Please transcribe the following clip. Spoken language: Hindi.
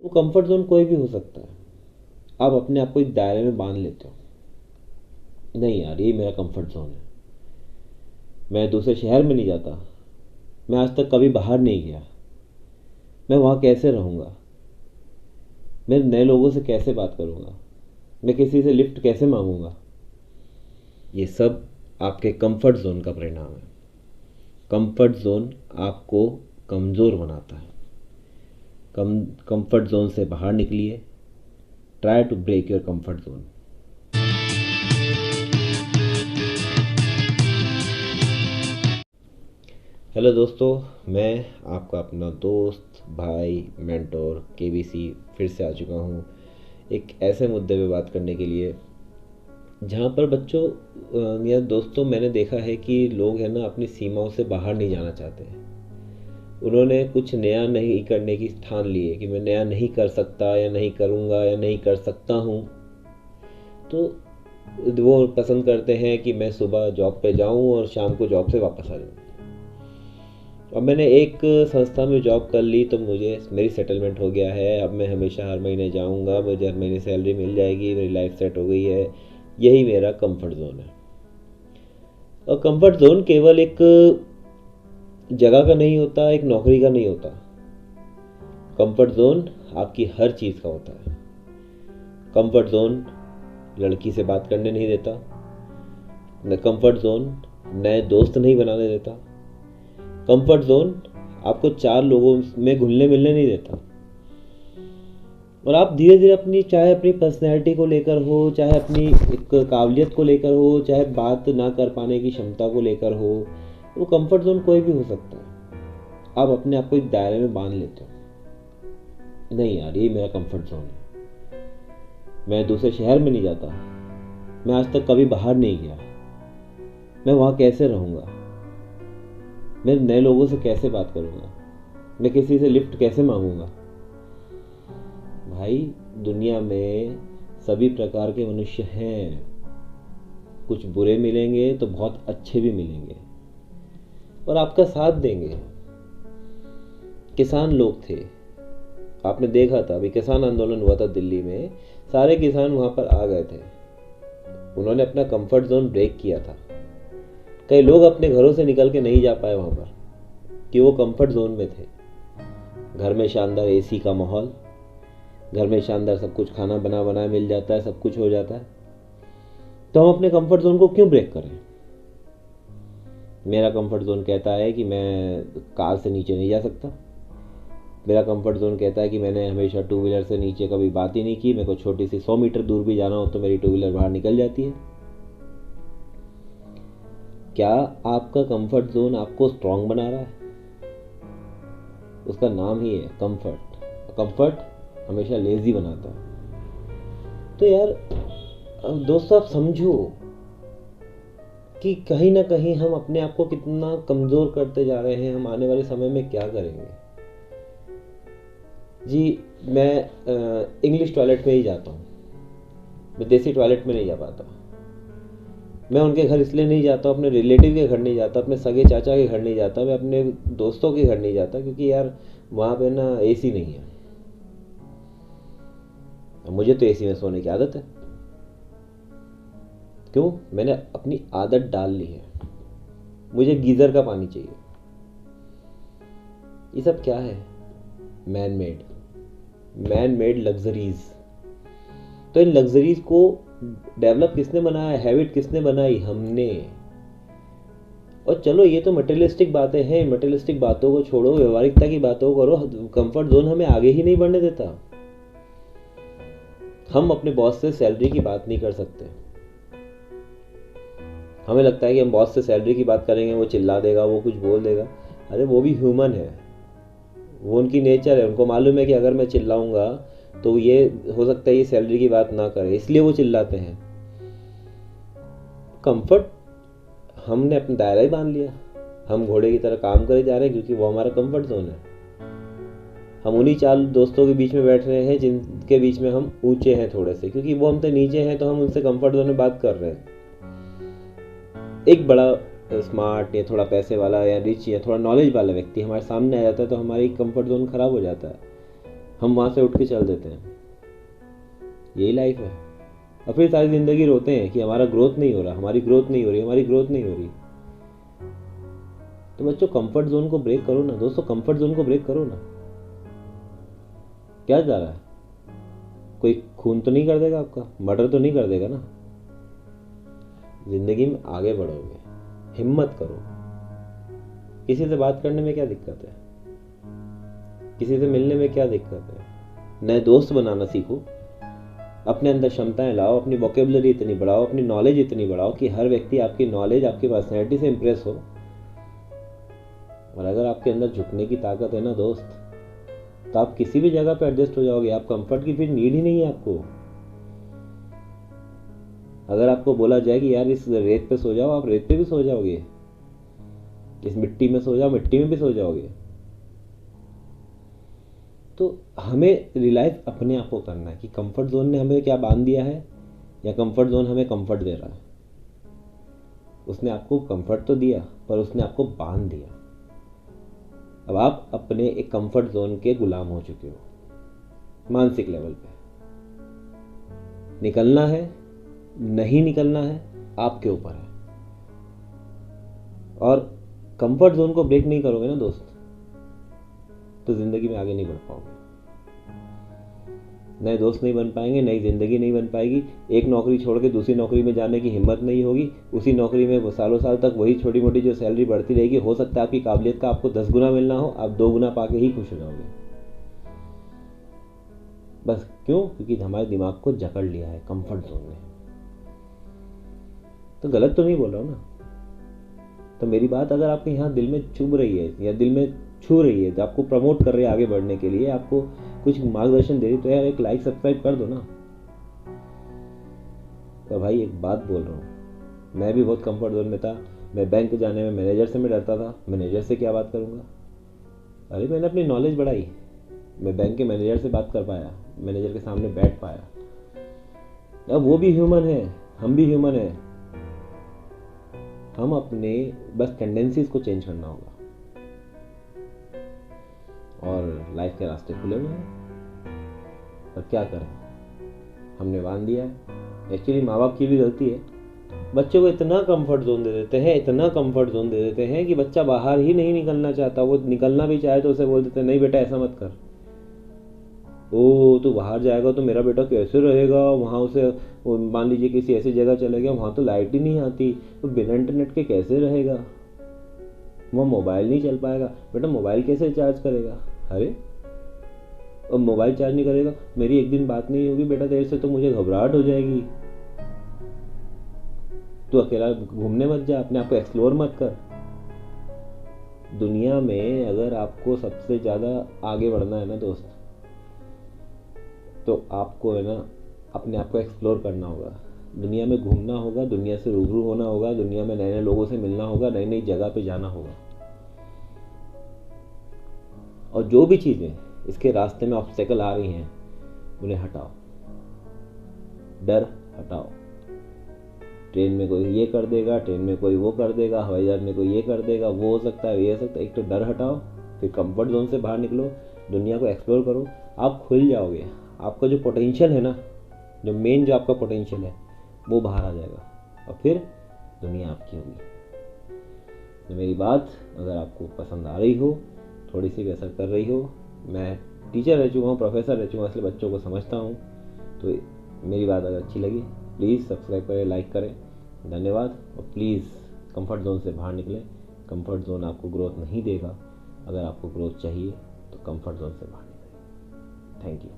वो कंफर्ट जोन कोई भी हो सकता है। आप अपने आप को एक दायरे में बांध लेते हो, नहीं यार ये मेरा कंफर्ट जोन है, मैं दूसरे शहर में नहीं जाता, मैं आज तक कभी बाहर नहीं गया, मैं वहाँ कैसे रहूँगा, मैं नए लोगों से कैसे बात करूँगा, मैं किसी से लिफ्ट कैसे मांगूंगा। ये सब आपके कंफर्ट जोन का परिणाम है। कंफर्ट जोन आपको कमज़ोर बनाता है। कंफर्ट जोन से बाहर निकलिए। Try to break your comfort zone. Hello दोस्तों, मैं आपका अपना दोस्त, भाई, मेंटोर केबीसी फिर से आ चुका हूँ एक ऐसे मुद्दे पे बात करने के लिए जहाँ पर बच्चों या दोस्तों, मैंने देखा है कि लोग हैं ना अपनी सीमाओं से बाहर नहीं जाना चाहते हैं। उन्होंने कुछ नया नहीं करने की ठान ली है कि मैं नया नहीं कर सकता या नहीं करूँगा या नहीं कर सकता हूँ। तो वो पसंद करते हैं कि मैं सुबह जॉब पे जाऊँ और शाम को जॉब से वापस आ जाऊँ। अब मैंने एक संस्था में जॉब कर ली तो मुझे मेरी सेटलमेंट हो गया है। अब मैं हमेशा हर महीने जाऊँगा, मुझे हर महीने सैलरी मिल जाएगी, मेरी लाइफ सेट हो गई है। यही मेरा कंफर्ट जोन है। और कंफर्ट जोन केवल एक जगह का नहीं होता, एक नौकरी का नहीं होता। कंफर्ट जोन आपकी हर चीज़ का होता है। कंफर्ट जोन लड़की से बात करने नहीं देता, न कंफर्ट जोन नए दोस्त नहीं बनाने देता। कंफर्ट जोन आपको चार लोगों में घुलने मिलने नहीं देता। और आप धीरे धीरे अपनी, चाहे अपनी पर्सनैलिटी को लेकर हो, चाहे अपनी एक काबिलियत को लेकर हो, चाहे बात ना कर पाने की क्षमता को लेकर हो, वो कंफर्ट जोन कोई भी हो सकता है। आप अपने आप को एक दायरे में बांध लेते हो, नहीं यार ये मेरा कंफर्ट जोन है, मैं दूसरे शहर में नहीं जाता, मैं आज तक कभी बाहर नहीं गया, मैं वहाँ कैसे रहूँगा, मैं नए लोगों से कैसे बात करूँगा, मैं किसी से लिफ्ट कैसे मांगूंगा। भाई, दुनिया में सभी प्रकार के मनुष्य हैं। कुछ बुरे मिलेंगे तो बहुत अच्छे भी मिलेंगे और आपका साथ देंगे। किसान लोग थे, आपने देखा था, अभी किसान आंदोलन हुआ था दिल्ली में, सारे किसान वहां पर आ गए थे। उन्होंने अपना कंफर्ट जोन ब्रेक किया था। कई लोग अपने घरों से निकल के नहीं जा पाए वहां पर कि वो कंफर्ट जोन में थे। घर में शानदार एसी का माहौल, घर में शानदार सब कुछ, खाना बना बनाया मिल जाता है, सब कुछ हो जाता है। तो हम अपने कंफर्ट जोन को क्यों ब्रेक करें। मेरा कंफर्ट जोन कहता है कि मैं कार से नीचे नहीं जा सकता। मेरा कंफर्ट जोन कहता है कि मैंने हमेशा टू व्हीलर से नीचे कभी बात ही नहीं की। मेरे को छोटी सी 100 मीटर दूर भी जाना हो तो मेरी टू व्हीलर बाहर निकल जाती है। क्या आपका कंफर्ट जोन आपको स्ट्रांग बना रहा है? उसका नाम ही है कंफर्ट। कंफर्ट हमेशा लेजी बनाता है। तो यार दोस्तों, आप समझो कि कहीं ना कहीं हम अपने आप को कितना कमज़ोर करते जा रहे हैं। हम आने वाले समय में क्या करेंगे जी। मैं इंग्लिश टॉयलेट में ही जाता हूँ, मैं देसी टॉयलेट में नहीं जा पाता। मैं उनके घर इसलिए नहीं जाता, अपने रिलेटिव के घर नहीं जाता, अपने सगे चाचा के घर नहीं जाता, मैं अपने दोस्तों के घर नहीं जाता, क्योंकि यार वहाँ पे ना एसी नहीं है। मुझे तो एसी में सोने की आदत है। क्यों? मैंने अपनी आदत डाल ली है। मुझे गीज़र का पानी चाहिए। ये सब क्या है? Man made, man made luxuries. तो इन लग्जरीज को डेवलप किसने बनाया, हैबिट किसने बनाई? हमने। और चलो ये तो मटेरियलिस्टिक बातें हैं, मटेरियलिस्टिक बातों को छोड़ो, व्यवहारिकता की बातों को करो। कंफर्ट जोन हमें आगे ही नहीं बढ़ने देता। हम अपने बॉस से सैलरी की बात नहीं कर सकते। हमें लगता है कि हम बॉस से सैलरी की बात करेंगे, वो चिल्ला देगा, वो कुछ बोल देगा। अरे वो भी ह्यूमन है, वो उनकी नेचर है। उनको मालूम है कि अगर मैं चिल्लाऊंगा तो ये हो सकता है ये सैलरी की बात ना करे, इसलिए वो चिल्लाते हैं। कंफर्ट, हमने अपना दायरा ही बांध लिया। हम घोड़े की तरह काम करे जा रहे हैं क्योंकि वो हमारा कंफर्ट जोन है। हम उन्हीं चार दोस्तों के बीच में बैठ रहे हैं जिनके बीच में हम ऊंचे हैं थोड़े से, क्योंकि वो हमसे नीचे हैं तो हम उनसे कंफर्ट जोन में बात कर रहे हैं। एक बड़ा स्मार्ट या थोड़ा पैसे वाला या रिच या थोड़ा नॉलेज वाला व्यक्ति हमारे सामने आ जाता है तो हमारी कंफर्ट जोन खराब हो जाता है। हम वहाँ से उठ के चल देते हैं। यही लाइफ है। और फिर सारी ज़िंदगी रोते हैं कि हमारा ग्रोथ नहीं हो रहा, हमारी ग्रोथ नहीं हो रही, हमारी ग्रोथ नहीं हो रही। तो बच्चों, कंफर्ट जोन को ब्रेक करो ना दोस्तों, कंफर्ट जोन को ब्रेक करो ना। क्या जा रहा है? कोई खून तो नहीं कर देगा आपका, मर्डर तो नहीं कर देगा ना। जिंदगी में आगे बढ़ोगे, हिम्मत करो। किसी से बात करने में क्या दिक्कत है? किसी से मिलने में क्या दिक्कत है? नए दोस्त बनाना सीखो, अपने अंदर क्षमताएं लाओ, अपनी वोकेबलरी इतनी बढ़ाओ, अपनी नॉलेज इतनी बढ़ाओ कि हर व्यक्ति आपकी नॉलेज, आपकी पर्सनैलिटी से इंप्रेस हो। और अगर आपके अंदर झुकने की ताकत है ना दोस्त, तो आप किसी भी जगह पे एडजस्ट हो जाओगे। आप कंफर्ट की फिर नीड ही नहीं है आपको। अगर आपको बोला जाए कि यार इस रेत पे सो जाओ, आप रेत पे भी सो जाओगे। इस मिट्टी में सो जाओ, मिट्टी में भी सो जाओगे। तो हमें रियलाइज अपने आप को करना है कि कंफर्ट जोन ने हमें क्या बांध दिया है, या कंफर्ट जोन हमें कंफर्ट दे रहा है। उसने आपको कंफर्ट तो दिया, पर उसने आपको बांध दिया। अब आप अपने एक कंफर्ट जोन के गुलाम हो चुके हो मानसिक लेवल पे। निकलना है, नहीं निकलना है, आपके ऊपर है। और कंफर्ट जोन को ब्रेक नहीं करोगे ना दोस्त, तो जिंदगी में आगे नहीं बढ़ पाओगे। नए दोस्त नहीं बन पाएंगे, नई जिंदगी नहीं बन पाएगी। एक नौकरी छोड़ के दूसरी नौकरी में जाने की हिम्मत नहीं होगी। उसी नौकरी में सालों साल तक वही छोटी मोटी जो सैलरी बढ़ती रहेगी। हो सकता है आपकी काबिलियत का आपको 10 गुना मिलना हो, आप 2 गुना पाके ही खुश हो जाओगे। बस क्यों? क्योंकि हमारे दिमाग को जकड़ लिया है कंफर्ट जोन ने। तो गलत तो नहीं बोल रहा हूँ ना। तो मेरी बात अगर आपके यहाँ दिल में चुभ रही है या दिल में छू रही है, तो आपको प्रमोट कर रही है आगे बढ़ने के लिए, आपको कुछ मार्गदर्शन दे रही, तो यार एक लाइक सब्सक्राइब कर दो ना। पर भाई एक बात बोल रहा हूँ, मैं भी बहुत कंफर्ट जोन में था। मैं बैंक जाने में मैनेजर से मैं डरता था। मैनेजर से क्या बात करूँगा? अरे मैंने अपनी नॉलेज बढ़ाई, मैं बैंक के मैनेजर से बात कर पाया, मैनेजर के सामने बैठ पाया। अब वो भी ह्यूमन है, हम भी ह्यूमन है। हम अपने बस टेंडेंसीज को चेंज करना होगा, और लाइफ के रास्ते खुले हुए हैं। पर क्या करें, हमने बांध दिया है। एक्चुअली माँ बाप की भी गलती है। बच्चों को इतना कंफर्ट जोन दे देते हैं, इतना कंफर्ट जोन दे देते हैं कि बच्चा बाहर ही नहीं निकलना चाहता। वो निकलना भी चाहे तो उसे बोल देते हैं, नहीं बेटा ऐसा मत कर। ओ तो बाहर जाएगा तो मेरा बेटा कैसे रहेगा वहाँ? उसे मान लीजिए किसी ऐसी जगह चले गया, वहाँ तो लाइट ही नहीं आती, तो बिना इंटरनेट के कैसे रहेगा? वहाँ मोबाइल नहीं चल पाएगा। बेटा मोबाइल कैसे चार्ज करेगा? अरे और मोबाइल चार्ज नहीं करेगा, मेरी एक दिन बात नहीं होगी बेटा तेरे से तो मुझे घबराहट हो जाएगी। तू अकेला घूमने मत जा, अपने आप को एक्सप्लोर मत कर। दुनिया में अगर आपको सबसे ज़्यादा आगे बढ़ना है ना दोस्त, तो आपको है ना अपने आप को एक्सप्लोर करना होगा। दुनिया में घूमना होगा, दुनिया से रूबरू होना होगा, दुनिया में नए नए लोगों से मिलना होगा, नई नई जगह पे जाना होगा। और जो भी चीज़ें इसके रास्ते में ऑब्स्टेकल आ रही हैं, उन्हें हटाओ। डर हटाओ। ट्रेन में कोई ये कर देगा, ट्रेन में कोई वो कर देगा, हवाई जहाज में कोई ये कर देगा, वो हो सकता है, ये हो सकता है। एक तो डर हटाओ, फिर कंफर्ट जोन से बाहर निकलो, दुनिया को एक्सप्लोर करो। आप खुल जाओगे। आपका जो पोटेंशियल है ना, जो मेन जो आपका पोटेंशियल है, वो बाहर आ जाएगा, और फिर दुनिया आपकी होगी। तो मेरी बात अगर आपको पसंद आ रही हो, थोड़ी सी भी असर कर रही हो, मैं टीचर रह चुका हूँ, प्रोफेसर रह चुका हूँ, इसलिए बच्चों को समझता हूँ। तो मेरी बात अगर अच्छी लगी, प्लीज़ सब्सक्राइब करें, लाइक करें। धन्यवाद। और प्लीज़ कंफर्ट जोन से बाहर निकलें। कंफर्ट जोन आपको ग्रोथ नहीं देगा। अगर आपको ग्रोथ चाहिए तो कंफर्ट जोन से बाहर निकलें। Thank you.